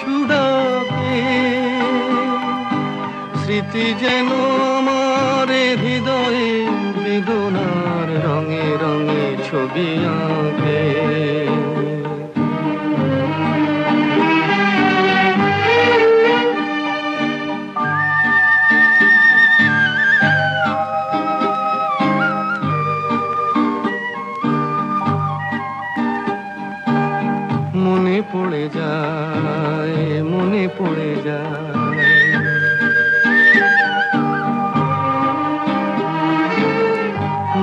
পিছু ডাকে, স্মৃতি যেন আমার হৃদয়ে বেদনার রঙে রঙে ছবি আঁকে। মনে পড়ে যায়, মনে পড়ে যায়,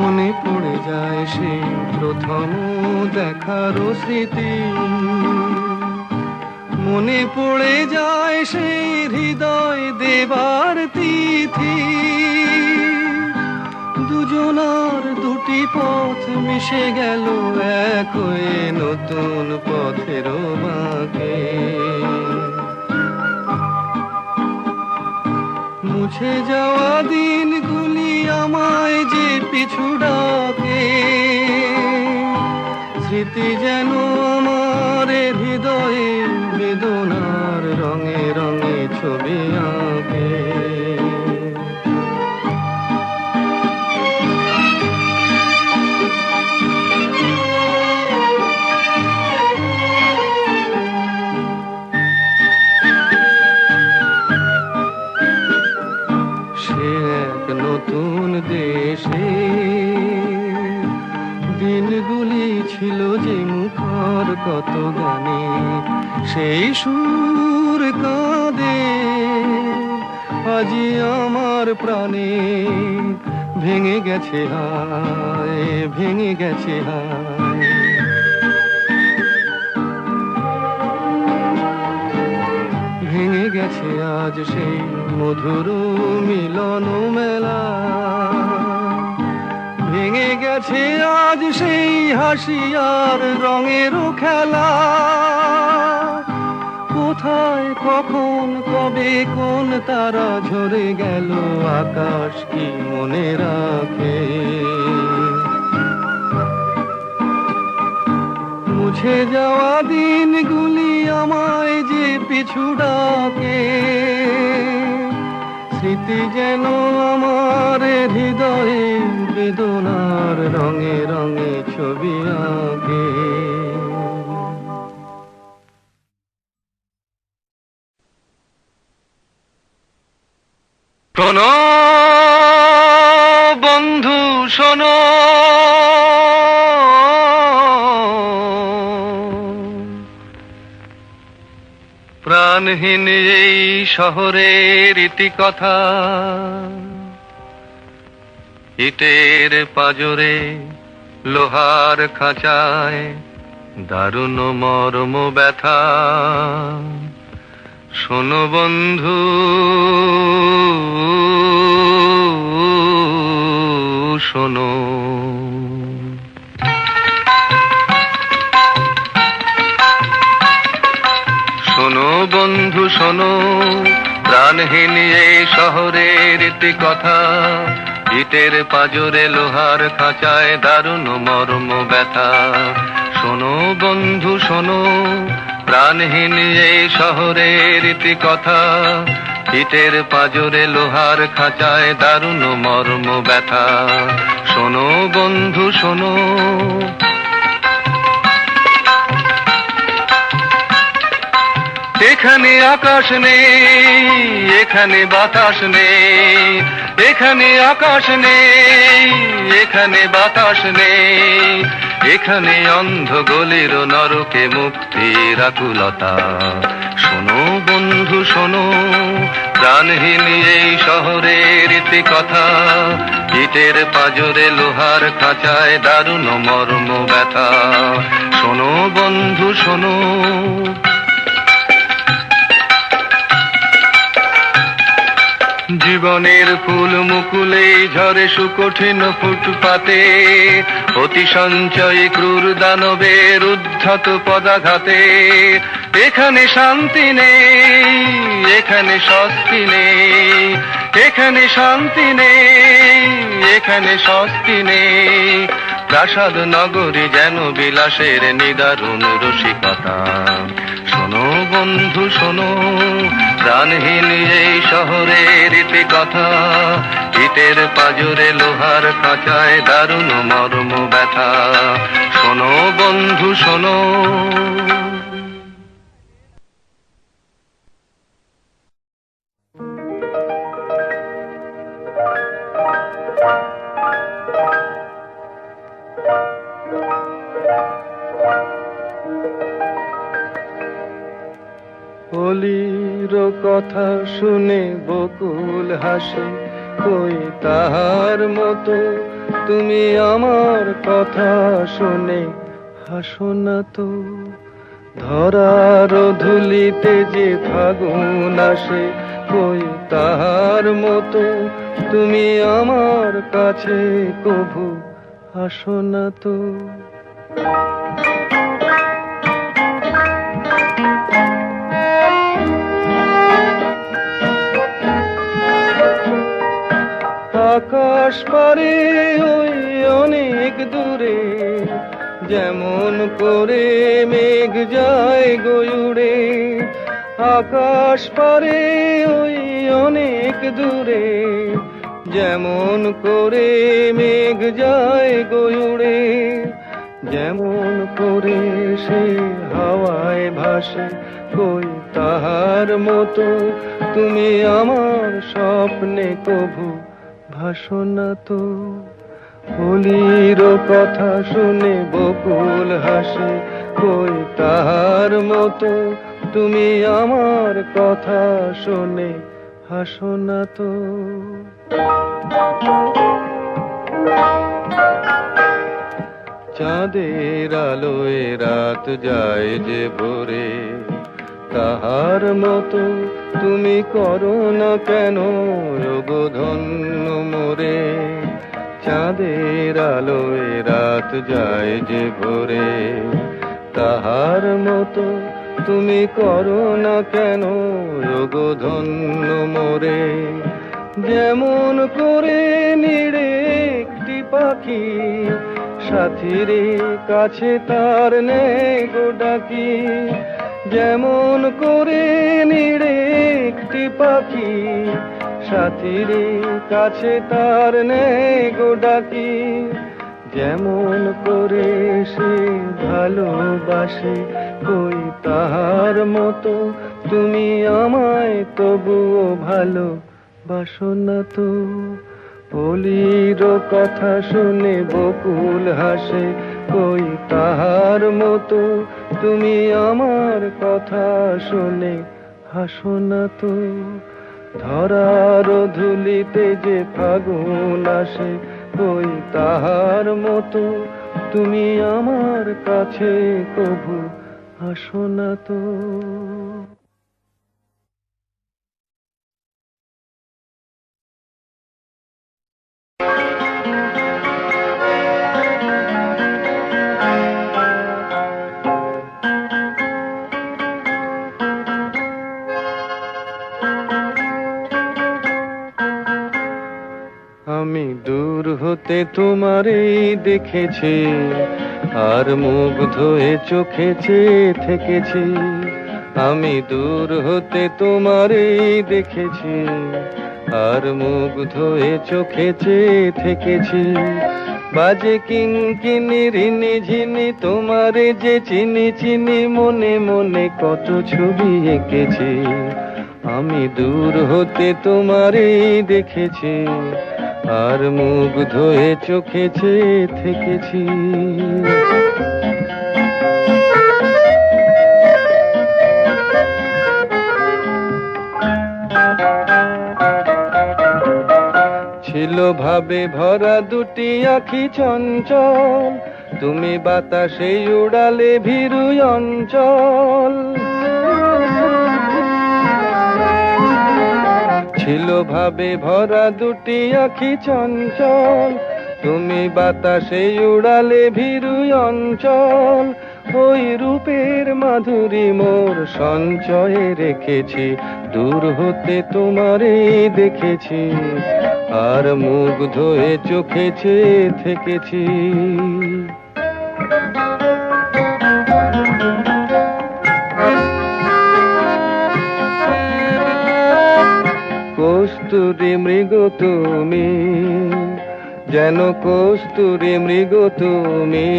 মনে পড়ে যায় সেই প্রথম দেখার স্মৃতি, মনে পড়ে যায় সেই হৃদয় দেবার তিথি। দুজনার দুটি পথ মিশে গেল এক হয়ে নতুন পথের বাঁকে। মুছে যাওয়া দিনগুলি আমায় যে পিছু ডাকে, স্মৃতি যেন আমার হৃদয়ে বেদনার রঙে রঙে ছবি আঁকে। নতুন দেশে দিনগুলি ছিল যে মুখর কত গানে, সেই সুর কাঁদে আজি আমার প্রাণে। ভেঙে গেছে হায়, ভেঙে গেছে হায়, ভেঙে গেছে আজ সেই মধুর মিলন মেলা, ভেঙে গেছে আজ সেই হাসি আর রঙের খেলা। কোথায় কখন কবে কোন তারা ঝরে গেল আকাশ কি মনে রাখে। মুছে যাওয়া দিনগুলি আমায় যে পিছু ডাকে, স্মৃতি যেন আমার হৃদয়ে বেদনার রঙে রঙে ছবি আঁকে। শোনো বন্ধু শোনো, প্রাণহীন এই শহরের ইতিকথা, ইটের পাজরে লোহার খাঁচায় দারুণ মর্ম ব্যথা। শোনো বন্ধু শোনো, শোনো বন্ধু শোনো, প্রাণহীন এই শহরের ইতিকথা, ইটের পাজরে লোহার খাঁচায় দারুণ মর্ম ব্যথা। শোনো বন্ধু শোনো, প্রাণহীন এই শহরের ইতিকথা, ইটের পাজরে লোহার খাঁচায় দারুণ মর্ম ব্যথা। শোনো বন্ধু শোনো, এখানে আকাশ নেই, এখানে বাতাস নেই, এখানে আকাশ নেই, এখানে বাতাস নেই, এখানে অন্ধ গলির নরকে মুক্তির আকুলতা। শোনো বন্ধু শোনো, প্রাণহীন এই শহরের ইতিকথা, ইটের পাজরে লোহার খাঁচায় দারুণ মর্ম ব্যথা। শোনো বন্ধু শোনো, জীবনের ফুল মুকুলে ঝরে সুকঠিন ফুটপাতে, অতি সঞ্চয় ক্রূর দানবের উদ্ধত পদাঘাতে। এখানে শান্তি নেই, এখানে স্বস্তি নেই, এখানে শান্তি নেই, এখানে স্বস্তি নেই। প্রাসাদ নগরী যেন বিলাসের নিদারুণ রসিকতা। শোনো বন্ধু শোনো, প্রাণহীন এই শহরের ইতি কথা, ইটের পাজরে লোহার খাঁচায় দারুণ মর্ম ব্যথা। শোনো বন্ধু শোনো। অলির কথা শুনে বকুল হাসে, কই তাহার মতো তুমি আমার কথা শুনে হাসো না তো। ধরার ধুলিতে যে ফাগুন আসে, কই তাহার মতো তুমি আমার কাছে কভু হাসো না তো। আকাশ পারে ওই অনেক দূরে, যেমন করে মেঘ যায় গয়ুড়ে। আকাশ পারে ওই অনেক দূরে, যেমন করে মেঘ যায় গয়ুড়ে। যেমন করে সে হাওয়ায় ভাসে, কই তাহার মতো তুমি আমার স্বপ্নে কভু ভাসো না তো। অলির কথা শুনে বকুল হাসে, কই তাহার মতো তুমি আমার কথা শুনে হাসো না তো। চাঁদের আলোয় রাত যায় যে ভোরে, তাহার মতো তুমি করো না কেন গো ধন্য মোরে। চাঁদের আলোয় রাত যায় যে ভোরে, তাহার মতো তুমি করো না কেন গো ধন্য মোরে। যেমন করে নিড়ে একটি পাখি, সাথীর কাছে তার নেই গো ডাকি। যেমন করে নিড়ে একটি পাখি, সাথীর কাছে তার নেই গো ডাকি। যেমন করে সে ভালোবাসে, কই তাহার মতো তুমি আমায় তবুও ভালোবাসো না তো। অলির কথা শুনে বকুল হাসে, কই তাহার মতো তুমি আমার কথা শুনে হাসো না তো। ধরার ধুলিতে যে ফাগুন আসে, কই তাহার মতো তুমি আমার কাছে কভু হাসো না তো। আমি দূর হতে তোমারই দেখেছি, আর মুগ্ধ হয়ে চোখে চেয়ে থেকেছি। আমি দূর হতে তোমারই দেখেছি, আর মুগ্ধ হয়ে চোখে চেয়ে থেকেছি। বাজে কিঙ্কিনি রিনি ঝিনি তোমারে যে চিনি চিনি, মনে মনে কত ছবি এঁকেছি। আমি দূর হতে তোমারই দেখেছি, আর মুগ্ধ হয়ে চোখে চেয়ে থেকেছি। ছিল ভাবে ভরা দুটি আখি চঞ্চল, তুমি বাতাসে উড়ালে ভীরু অঞ্চল। ছিল ভাবে ভরা দুটি আখি চঞ্চল, তুমি বাতাসে উড়ালে ভীরু অঞ্চল। ওই রূপের মাধুরী মোর সঞ্চয়ে রেখেছি, দূর হতে তোমারে দেখেছি, আর মুগ্ধ হয়ে চোখে চেয়ে থেকেছি। কস্তুরী মৃগ তুমি, যেন কস্তুরী মৃগ তুমি।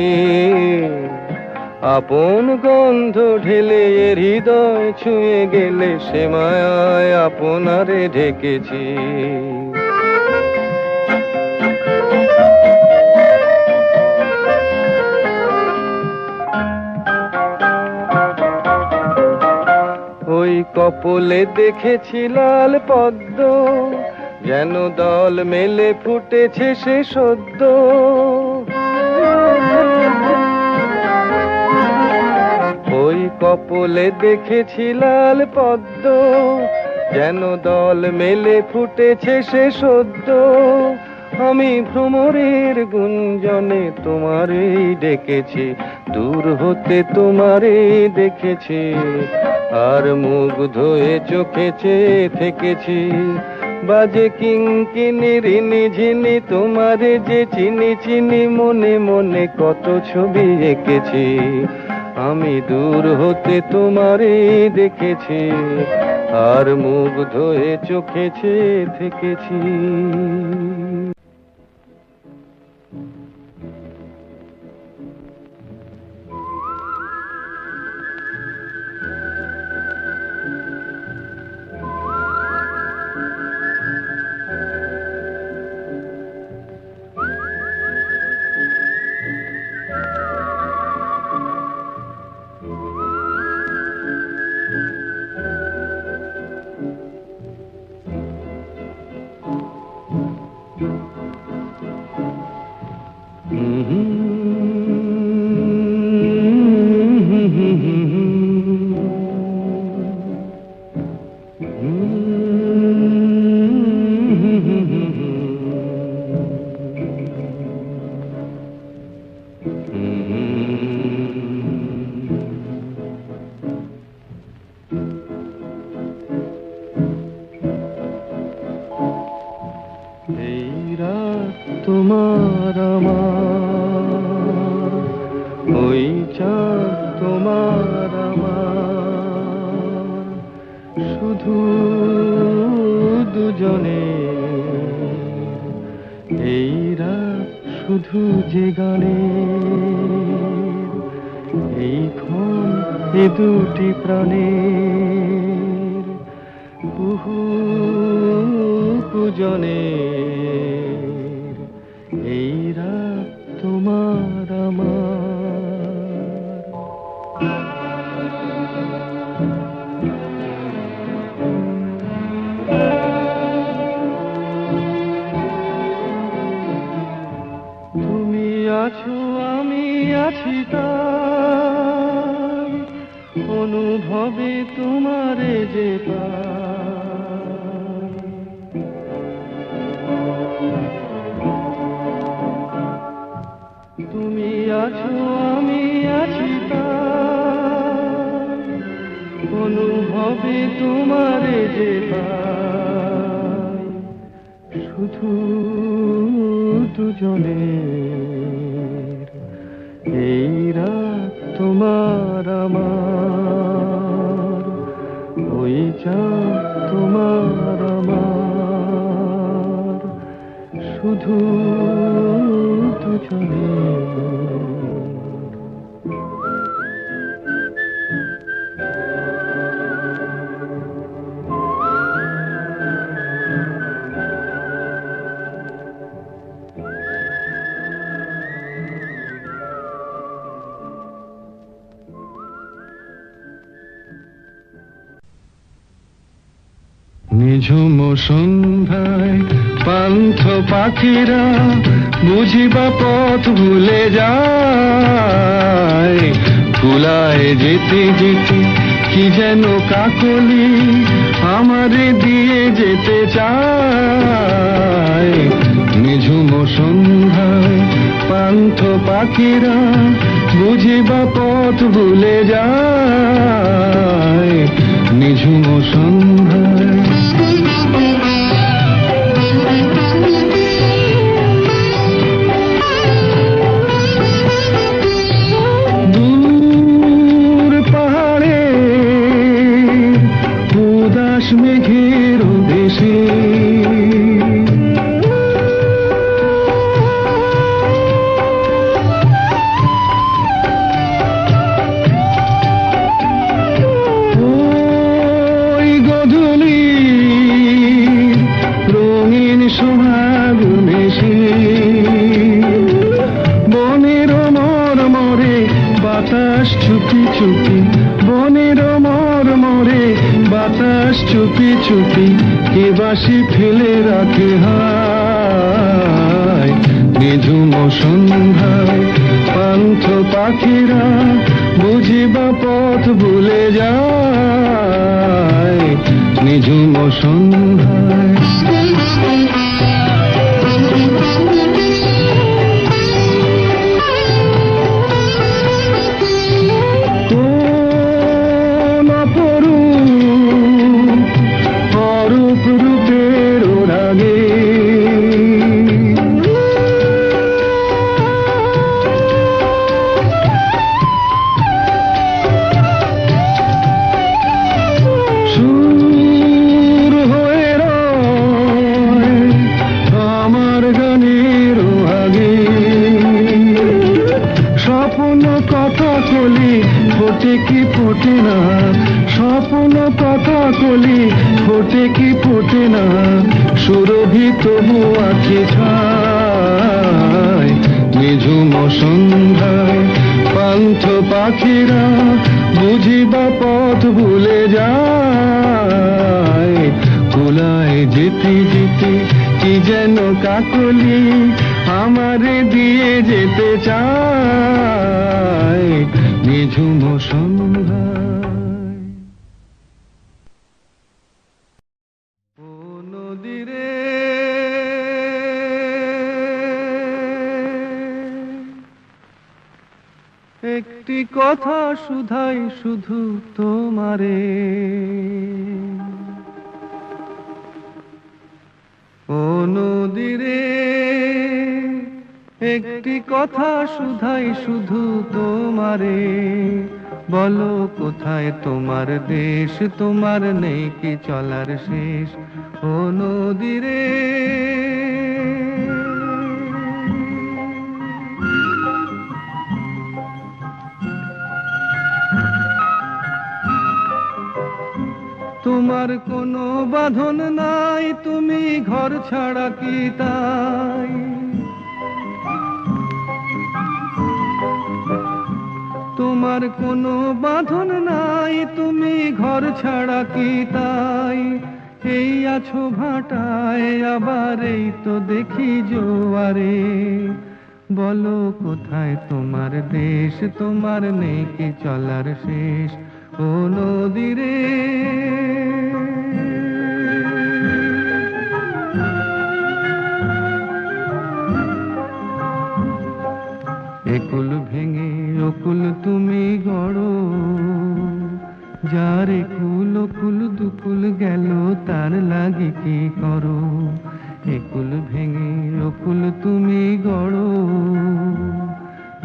আপন গন্ধ ঢেলে হৃদয় ছুঁয়ে গেলে সে মায়ায় আপনারে ঢেকেছি। ওই কপলে দেখেছি লাল পদ্ম, যেন দল মেলে ফুটেছে সে সদ্য। ওই কপলে দেখেছি লাল পদ্ম, যেন দল মেলে ফুটেছে সে সদ্য। আমি ভ্রমরের গুঞ্জনে তোমারেই ডেকেছি, দূর হতে তোমারেই দেখেছি, আর মুগ্ধ হয়ে চোখে চেয়ে থেকেছি। বাজে কিঙ্কিনি রিনি ঝিনি তোমারে যে চিনি চিনি, মনে মনে কত ছবি এঁকেছি। আমি দূর হতে তোমারেই দেখেছি, আর মুগ্ধ হয়ে চোখে চেয়ে থেকেছি। তোমার আমার, ওই চাঁদ তোমার আমার, শুধু দুজনে এই রাত, শুধু যে গানে এই ক্ষণ, এ দুটি প্রাণের কুহু কুজনে। এই রাত তোমার আমার। তুমি আছো আমি আছি তাই, অনুভবে তোমারে যে পাই। তুমি আছো আমি আছি তাই, অনুভবে তোমারে যে পাই। শুধু দুজনের এই রাত তোমার আমার, ওই চাঁদ তোমার আমার, শুধু দুজনের। নিঝুম সন্ধ্যায় পান্থ পাখিরা বুঝিবা পথ ভুলে যায়। কুলায় যেতে যেতে কি যেন কাকলি আমারে দিয়ে যেতে চায়। নিঝুম সন্ধ্যায় পান্থ পাখিরা বুঝিবা পথ ভুলে যায়। নিঝুম সন্ধ্যায় দূর পাহাড়ে উদাস মেঘের দেশে ধুলি রঙিন সোহাগ মেশে বনের মরমরে বাতাস চুপি চুপি বনের মরমরে বাতাস চুপি চুপি কে বাসি ফেলে রাখে হায় নিঝুম সন্ধ্যায় পান্থ পাখিরা বুঝিবা পথ ভুলে যায় নিঝুম সন্ধ্যায় কোন অরূপ রূপের রাগে ফোটে কি ফোটে না স্বপ্ন কথা কলি ফোটে কি ফোটে না সুরভি তবু আঁখি ছায় নিঝুম সন্ধ্যায় পান্থ পাখিরা বুঝিবা পথ ভুলে যায় কুলায় যেতে যেতে কি যেন কাকলি আমারে দিয়ে যেতে চায় নিঝুম সন্ধ্যায় ও নদীরে একটি কথা শুধাই শুধু তোমারে ও নদীরে একটি কথা শুধাই শুধু তোমারে বলো কোথায় তোমার দেশ তোমার নেই কি চলার শেষ ও নদীরে তোমার কোনো বাঁধন নাই তুমি ঘর ছাড়া কি তাই তোমার কোনো বাঁধন নাই তুমি ঘর ছাড়া কি তাই এই আছো ভাটায় আবার এই তো দেখি জোয়ারে বলো কোথায় তোমার দেশ তোমার নেই কি চলার শেষ ও নদীরে একুল ভেঙে অকুল তুমি গড়ো যার একুল অকুল দুকুল গেল তার লাগি কি করো একুল ভেঙে অকুল তুমি গড়ো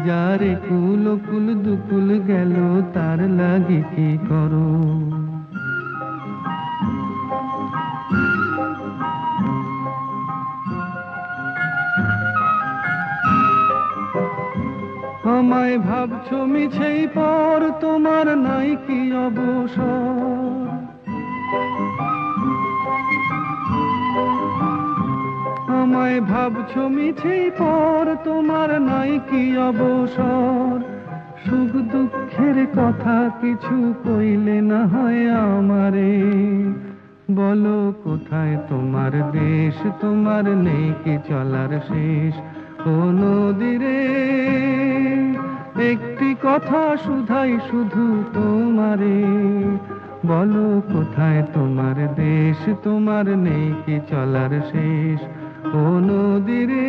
যার একুল অকুল দুকুল গেল তার লাগি কি করো আমায় ভাবছো মিছেই পর তোমার নাই কি অবসর আমায় ভাবছো মিছেই পর তোমার নাই কি অবসর সুখ দুঃখের কথা কিছু কইলে না হয় আমারে বলো কোথায় তোমার দেশ তোমার নেই কি চলার শেষ ও নদীরে একটি কথা শুধাই শুধু তোমারে বলো কোথায় তোমার দেশ তোমার নেই কি চলার শেষ ও নদীরে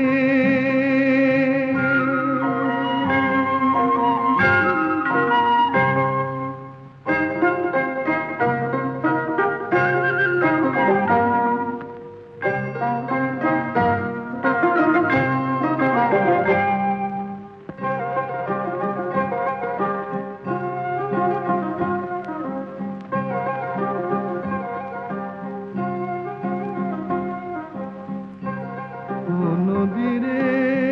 নদীরে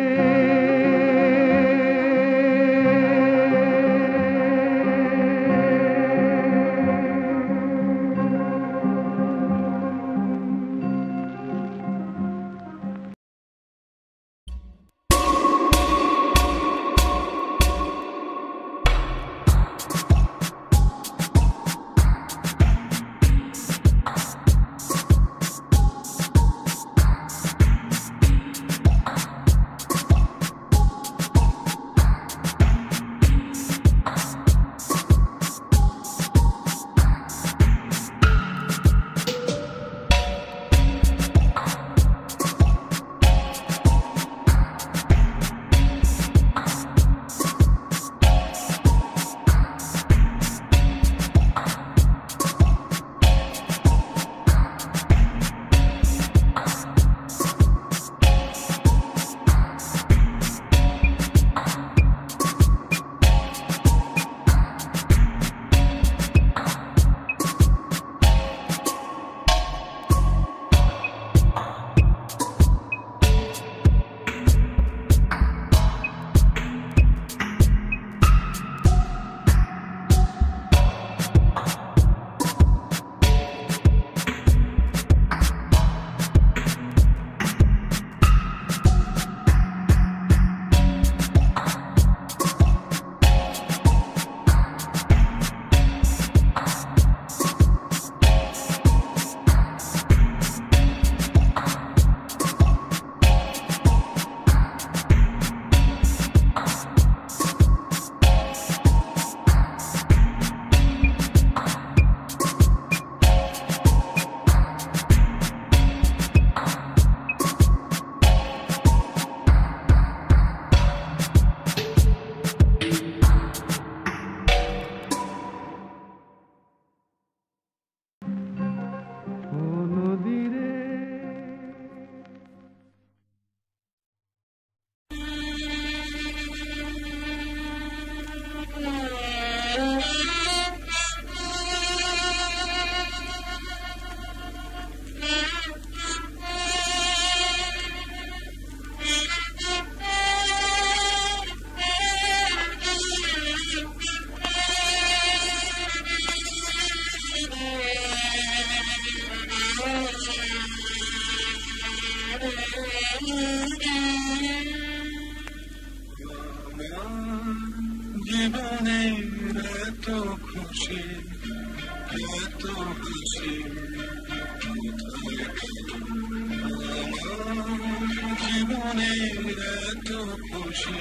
জীবনের এত খুশি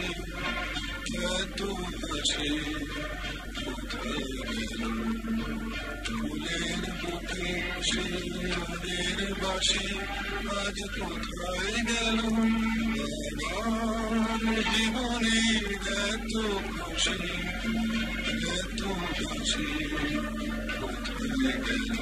এত হাসি ফুলের বুকে শিরের বাসি আজ কোথায় গেল আমার জীবনের এত খুশি এত হাসি কোথায় গেল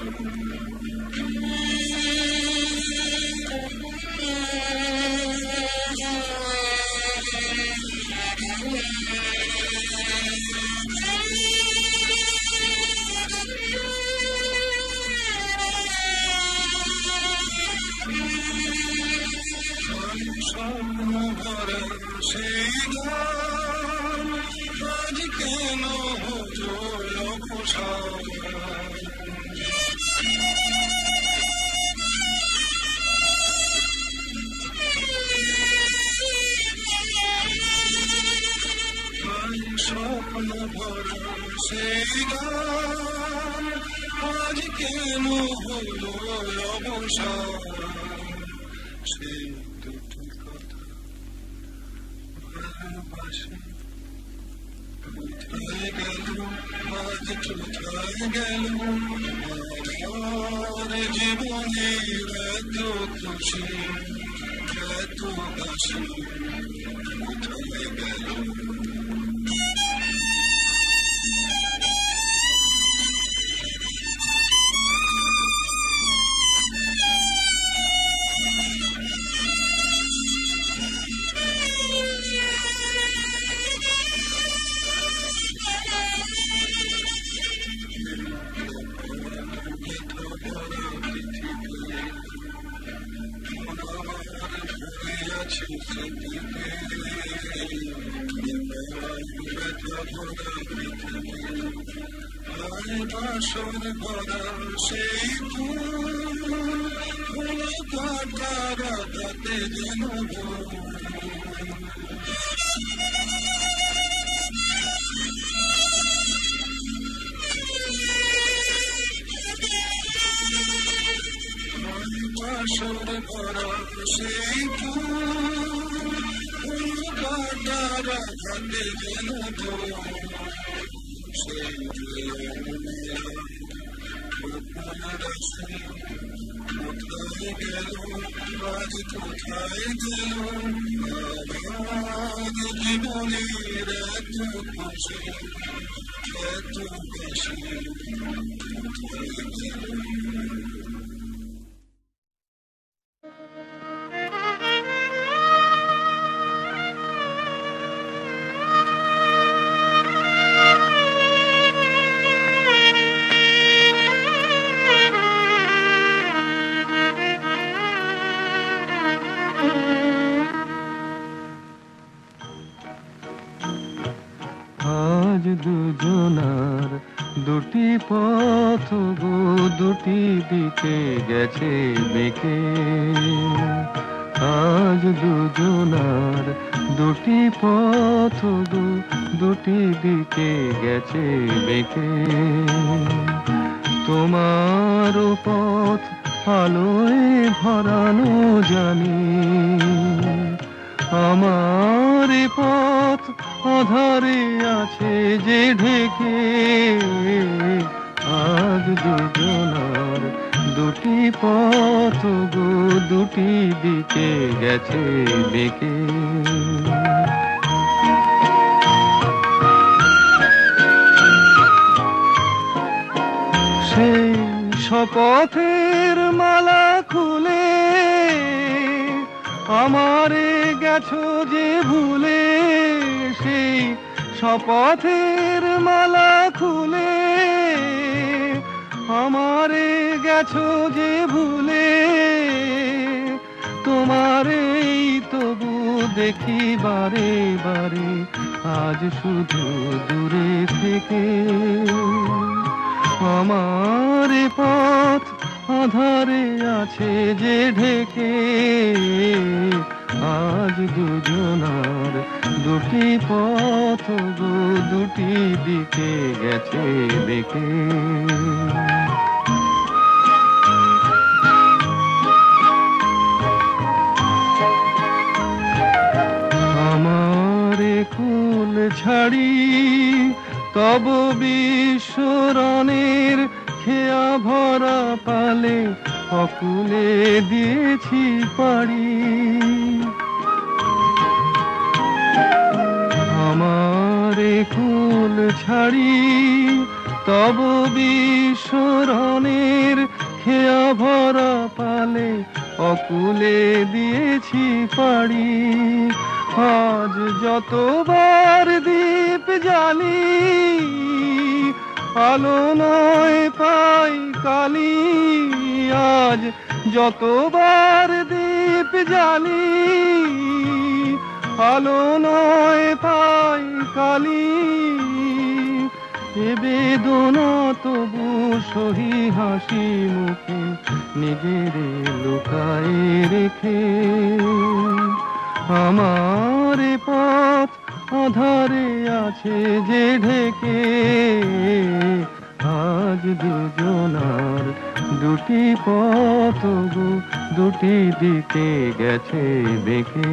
স্বপ্ন ভরা সেই গান আজ কেন হলো অবসান স্বপ্ন ভরা সেই গান আজ কেন হলো অবসান সেই দুটি কথা ভালোবাসি কোথায় গেল আজ কোথায় গেল আমার জীবনের এত খুশি এত হাসি কোথায় গেল বাসর ভরা সেই ফুল কাটা রাধাতে যেন বাসর ভরা সেই ফুল কাটা রাধাতে যেন সেই কোথায় গেল আজ কোথায় গেল আমার জীবনের এত খুশি এত বেশি কোথায় গেল আজ দুজনার দুটি পথ গো দুটি দিকে গেছে বেঁকে আজ দুজনার দুটি পথ গো দুটি দিকে গেছে বেঁকে তোমার পথ আলোয় ভরানো জানি আমার পথ আধারে আছে যে ঢেকে আজ দুজনার দুটি পথ গো দুটি দিকে গেছে বেঁকে সেই শপথের মালা খুলে আমারে গেছো যে ভুলে সেই শপথের মালা খুলে আমারে গেছো যে ভুলে তোমারেই তবু দেখি বারে বারে আজ শুধু দূরে থেকে আমার পথ আধারে আছে যে ঢেকে আজ দুজনার দুটি পথ গো দুটি দিকে গেছে বেঁকে তব বিশ্বরণের খেয়া ভরা পালে অকুলে দিয়েছি পাড়ি। আমারে কুল ছাড়ি তব বিশ্বরণের খেয়া ভরা পালে অকুলে দিয়েছি পাড়ি। আজ যতবার দীপ জ্বালি আলো নয় পাই কালি। আজ যতবার দীপ জ্বালি আলো নয় পাই কালি। এ বেদনা তবু সহি হাসি মুখে নিজের লুকায় রেখে। আমার পথ আধারে আছে যে ঢেকে। আজ দুজনার দুটি পথ দুটি দিকে গেছে বেঁকে।